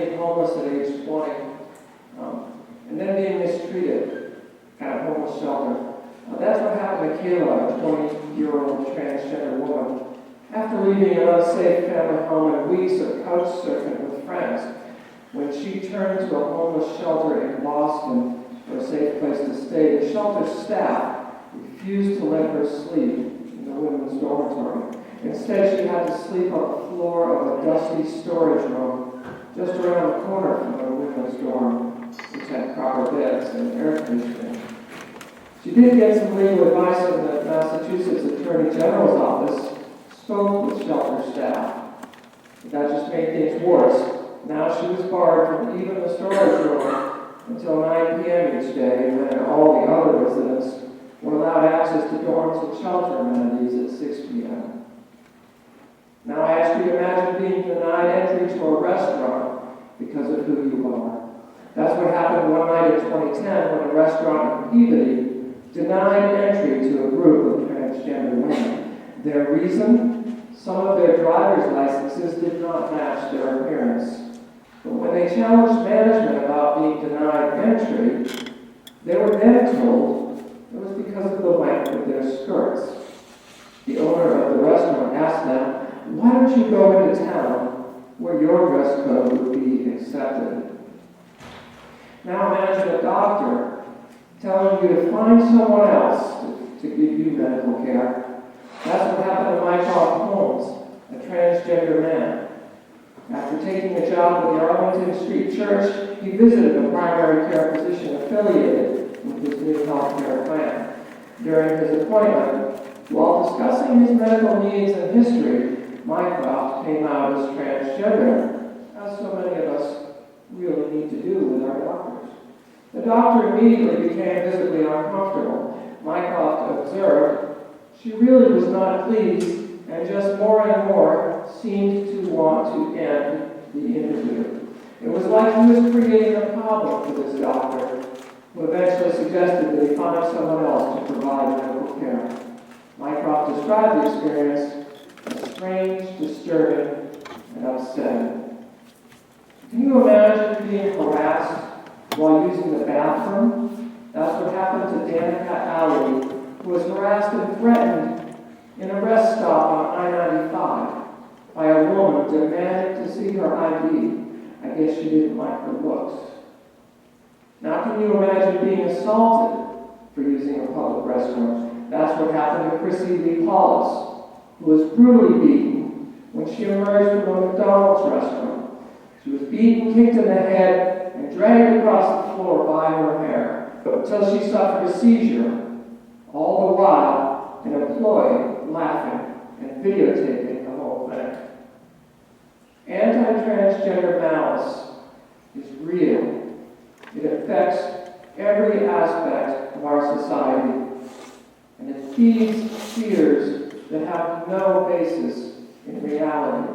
made homeless at age 20, and then being mistreated, kind of homeless shelter. That's what happened to Kayla, a 20-year-old transgender woman. After leaving an unsafe family home and weeks of couch surfing with friends, when she turned to a homeless shelter in Boston for a safe place to stay, the shelter staff refused to let her sleep in the women's dormitory. Instead, she had to sleep on the floor of a dusty storage room just around the corner from the women's dorm, which had proper beds and air conditioning. She did get some legal advice from the Massachusetts Attorney General's office, spoke with shelter staff, but that just made things worse. Now she was barred from even the storage room until 9 p.m. each day, and then all the other residents were allowed access to dorms and shelter amenities at 6 p.m. Now I ask you to imagine being denied entry to a restaurant because of who you are. That's what happened one night in 2010 when a restaurant in Peabody denied entry to a group of transgender women. Their reason? Some of their driver's licenses did not match their appearance. But when they challenged management about being denied entry, they were then told it was because of the length of their skirts. The owner of the restaurant asked them, "Why don't you go into town where your dress code would be accepted?" Now imagine a doctor telling you to find someone else to give you medical care. That's what happened to Mycroft Holmes, a transgender man. After taking a job with the Arlington Street Church, he visited a primary care physician affiliated with his new health care plan. During his appointment, while discussing his medical needs and history, Mycroft came out as transgender, as so many of us really need to do with our doctors. The doctor immediately became visibly uncomfortable. Mycroft observed she really was not pleased and just more and more seemed to want to end the interview. It was like he was creating a problem for this doctor, who eventually suggested that he find someone else to provide medical care. Mycroft described the experience as strange, disturbing, and upsetting. Can you imagine being harassed while using the bathroom? That's what happened to Danica Alley, who was harassed and threatened in a rest stop on I-95 by a woman demanding to see her ID. I guess she didn't like her looks. Now can you imagine being assaulted for using a public restroom? That's what happened to Chrissy Lee Paulus, who was brutally beaten when she emerged from a McDonald's restaurant. She was beaten, kicked in the head, and dragged across the floor by her hair until she suffered a seizure, all the while an employee laughing and videotaping the whole thing. Anti-transgender malice is real. It affects every aspect of our society, and it feeds fears that have no basis in reality.